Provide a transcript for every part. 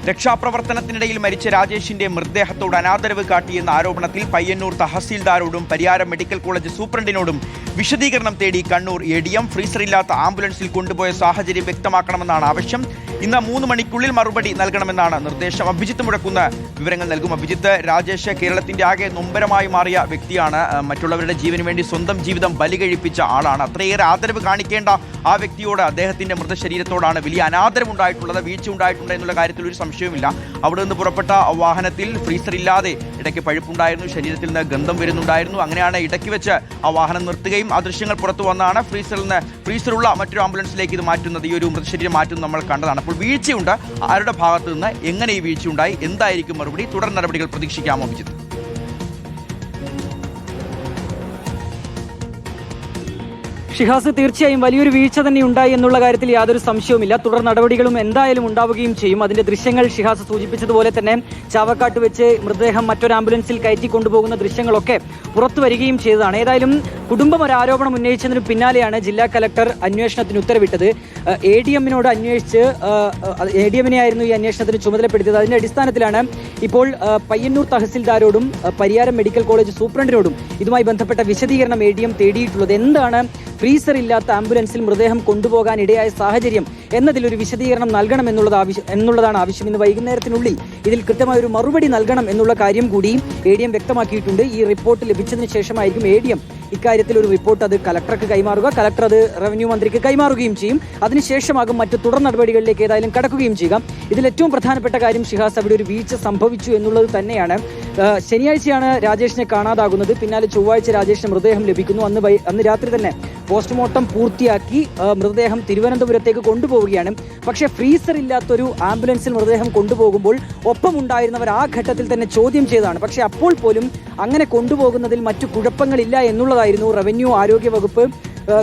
രക്ഷാപ്രവർത്തനത്തിനിടയിൽ മരിച്ച രാജേഷിന്റെ മൃതദേഹത്തോട് അനാദരവ് കാട്ടിയെന്ന ആരോപണത്തിൽ പയ്യന്നൂർ തഹസീൽദാരോടും പരിയാരം മെഡിക്കൽ കോളേജ് സൂപ്രണ്ടിനോടും വിശദീകരണം തേടി കണ്ണൂർ ADM. ഫ്രീസറില്ലാത്ത ആംബുലൻസിൽ കൊണ്ടുപോയ സാഹചര്യം വ്യക്തമാക്കണമെന്നാണ് ആവശ്യം. ഇന്ന് 3 മണിക്കുള്ളിൽ മറുപടി നൽകണമെന്നാണ് നിർദ്ദേശം. അഭിജിത്ത് മുഴക്കുന്ന വിവരങ്ങൾ നൽകും. അഭിജിത്ത്, രാജേഷ് കേരളത്തിന്റെ ആകെ നൊമ്പരമായി മാറിയ വ്യക്തിയാണ്. മറ്റുള്ളവരുടെ ജീവന് വേണ്ടി സ്വന്തം ജീവിതം ബലികഴിപ്പിച്ച ആളാണ്. അത്രയേറെ ആദരവ് കാണിക്കേണ്ട ആ വ്യക്തിയോട്, അദ്ദേഹത്തിന്റെ മൃതശരീരത്തോടാണ് വലിയ അനാദരവുണ്ടായിട്ടുള്ളത്, വീഴ്ച ഉണ്ടായിട്ടുണ്ട് എന്നുള്ള കാര്യത്തിൽ ഒരു സംശയവുമില്ല. അവിടെ നിന്ന് പുറപ്പെട്ട വാഹനത്തിൽ ഫ്രീസർ ഇല്ലാതെ ഇടയ്ക്ക് പഴുപ്പുണ്ടായിരുന്നു, ശരീരത്തിൽ നിന്ന് ഗന്ധം വരുന്നുണ്ടായിരുന്നു. അങ്ങനെയാണ് ഇടയ്ക്ക് വെച്ച് ആ വാഹനം നിർത്തുകയും ആ ദൃശ്യങ്ങൾ പുറത്തു വന്നാണ് ഫ്രീസറുള്ള മറ്റൊരു ആംബുലൻസിലേക്ക് ഇത് മാറ്റുന്നത്, ഈ ഒരു മൃതശരീരം മാറ്റുന്നത് നമ്മൾ കണ്ടതാണ്. അപ്പോൾ വീഴ്ചയുണ്ട്. ആരുടെ ഭാഗത്തു നിന്ന് എങ്ങനെ ഈ വീഴ്ചയുണ്ടായി, എന്തായിരിക്കും മറുപടി, തുടർ നടപടികൾ പ്രതീക്ഷിക്കാമോ അഭിജിത്ത്? ഷിഹാസ്, തീർച്ചയായും വലിയൊരു വീഴ്ച തന്നെ ഉണ്ടായി എന്നുള്ള കാര്യത്തിൽ യാതൊരു സംശയവുമില്ല. തുടർ നടപടികളും എന്തായാലും ഉണ്ടാവുകയും ചെയ്യും. അതിന്റെ ദൃശ്യങ്ങൾ ഷിഹാസ് സൂചിപ്പിച്ചതുപോലെ തന്നെ ചാവക്കാട്ട് വെച്ച് മൃതദേഹം മറ്റൊരു ആംബുലൻസിൽ കയറ്റി കൊണ്ടുപോകുന്ന ദൃശ്യങ്ങളൊക്കെ പുറത്തു വരികയും ചെയ്തതാണ്. ഏതായാലും കുടുംബം ഒരു ആരോപണം ഉന്നയിച്ചതിന് പിന്നാലെയാണ് ജില്ലാ കലക്ടർ അന്വേഷണത്തിന് ഉത്തരവിട്ടത്. ADM-നോട് അന്വേഷിച്ച് ADM-നെ ആയിരുന്നു ഈ അന്വേഷണത്തിന് ചുമതലപ്പെടുത്തിയത്. അതിന്റെ അടിസ്ഥാനത്തിലാണ് ഇപ്പോൾ പയ്യന്നൂർ തഹസിൽദാരോടും പരിയാരം മെഡിക്കൽ കോളേജ് സൂപ്രണ്ടിനോടും ഇതുമായി ബന്ധപ്പെട്ട വിശദീകരണം ADM തേടിയിട്ടുള്ളത്. എന്താണ് ഫ്രീസർ ഇല്ലാത്ത ആംബുലൻസിൽ മൃതദേഹം കൊണ്ടുപോകാൻ ഇടയായ സാഹചര്യം എന്നതിലൊരു വിശദീകരണം നൽകണം എന്നുള്ളതാണ് ആവശ്യം. ഇന്ന് വൈകുന്നേരത്തിനുള്ളിൽ ഇതിൽ കൃത്യമായ ഒരു മറുപടി നൽകണം എന്നുള്ള കാര്യം കൂടി ADM വ്യക്തമാക്കിയിട്ടുണ്ട്. ഈ റിപ്പോർട്ട് ലഭിച്ചതിന് ശേഷമായിരിക്കും ADM ഇക്കാര്യത്തിൽ ഒരു റിപ്പോർട്ട് അത് കലക്ടർക്ക് കൈമാറുക. കലക്ടർ അത് റവന്യൂ മന്ത്രിക്ക് കൈമാറുകയും ചെയ്യും. അതിനുശേഷമാകും മറ്റു തുടർ നടപടികളിലേക്ക് ഏതായാലും കടക്കുകയും ചെയ്യുക. ഇതിൽ ഏറ്റവും പ്രധാനപ്പെട്ട കാര്യം ഷിഹാസ്, അവിടെ ഒരു വീഴ്ച സംഭവിച്ചു എന്നുള്ളത് തന്നെയാണ്. ശനിയാഴ്ചയാണ് രാജേഷിനെ കാണാതാകുന്നത്. പിന്നാലെ ചൊവ്വാഴ്ച രാജേഷിന് മൃതദേഹം ലഭിക്കുന്നു. അന്ന് രാത്രി തന്നെ പോസ്റ്റ്മോർട്ടം പൂർത്തിയാക്കി മൃതദേഹം തിരുവനന്തപുരത്തേക്ക് കൊണ്ടുപോവുകയാണ്. പക്ഷേ ഫ്രീസർ ഇല്ലാത്തൊരു ആംബുലൻസിൽ മൃതദേഹം കൊണ്ടുപോകുമ്പോൾ ഒപ്പമുണ്ടായിരുന്നവർ ആ ഘട്ടത്തിൽ തന്നെ ചോദ്യം ചെയ്തതാണ്. പക്ഷേ അപ്പോൾ പോലും അങ്ങനെ കൊണ്ടുപോകുന്നതിൽ മറ്റു കുഴപ്പങ്ങളില്ല എന്നുള്ളതായിരുന്നു റവന്യൂ ആരോഗ്യ വകുപ്പ്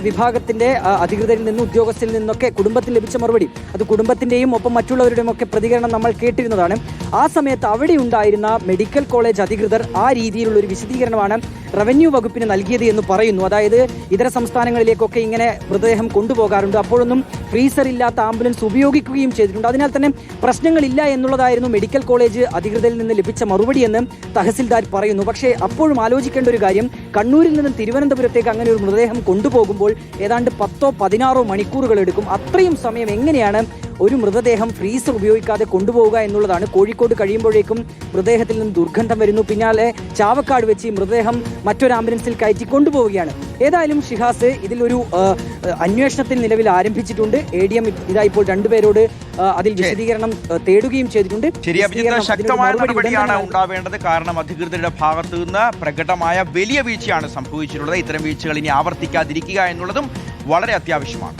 വിഭാഗത്തിന്റെ അധികൃതരിൽ നിന്നും ഉദ്യോഗസ്ഥരിൽ നിന്നൊക്കെ കുടുംബത്തിന് ലഭിച്ച മറുപടി. അത് കുടുംബത്തിന്റെയും ഒപ്പം മറ്റുള്ളവരുടെയും ഒക്കെ പ്രതികരണം നമ്മൾ കേട്ടിരുന്നതാണ്. ആ സമയത്ത് അവിടെ ഉണ്ടായിരുന്ന മെഡിക്കൽ കോളേജ് അധികൃതർ ആ രീതിയിലുള്ള ഒരു വിശദീകരണമാണ് റവന്യൂ വകുപ്പിന് നൽകിയത് എന്ന് പറയുന്നു. അതായത് ഇതര സംസ്ഥാനങ്ങളിലേക്കൊക്കെ ഇങ്ങനെ മൃതദേഹം കൊണ്ടുപോകാറുണ്ട്, അപ്പോഴൊന്നും ഫ്രീസർ ഇല്ലാത്ത ആംബുലൻസ് ഉപയോഗിക്കുകയും ചെയ്തിട്ടുണ്ട്. അതിനാൽ തന്നെ പ്രശ്നങ്ങളില്ല എന്നുള്ളതായിരുന്നു മെഡിക്കൽ കോളേജ് അധികൃതരിൽ നിന്ന് ലഭിച്ച മറുപടി എന്ന് തഹസിൽദാർ പറയുന്നു. പക്ഷേ അപ്പോഴും ആലോചിക്കേണ്ട ഒരു കാര്യം, കണ്ണൂരിൽ നിന്നും തിരുവനന്തപുരത്തേക്ക് അങ്ങനെ ഒരു മൃതദേഹം കൊണ്ടുപോകുമ്പോൾ ഏതാണ്ട് 10-16 മണിക്കൂറുകൾ എടുക്കും. അത്രയും സമയം എങ്ങനെയാണ് ഒരു മൃതദേഹം ഫ്രീസർ ഉപയോഗിക്കാതെ കൊണ്ടുപോവുക എന്നുള്ളതാണ്. കോഴിക്കോട് കഴിയുമ്പോഴേക്കും മൃതദേഹത്തിൽ നിന്ന് ദുർഗന്ധം വരുന്നു. പിന്നാലെ ചാവക്കാട് വെച്ച് ഈ മൃതദേഹം മറ്റൊരു ആംബുലൻസിൽ കയറ്റി കൊണ്ടുപോവുകയാണ്. ഏതായാലും ഷിഹാസ്, ഇതിലൊരു അന്വേഷണത്തിൽ നിലവിൽ ആരംഭിച്ചിട്ടുണ്ട്. ADM ഇതാ ഇപ്പോൾ രണ്ടുപേരോട് അതിൽ വിശദീകരണം തേടുകയും ചെയ്തിട്ടുണ്ട്. ശക്തമായ നടപടിയാണ് ഉണ്ടാവേണ്ടത്. കാരണം അധികൃതരുടെ ഭാഗത്തു നിന്ന് പ്രകടമായ വലിയ വീഴ്ചയാണ് സംഭവിച്ചിട്ടുള്ളത്. ഇത്തരം വീഴ്ചകൾ ഇനി ആവർത്തിക്കാതിരിക്കുക എന്നുള്ളതും വളരെ അത്യാവശ്യമാണ്.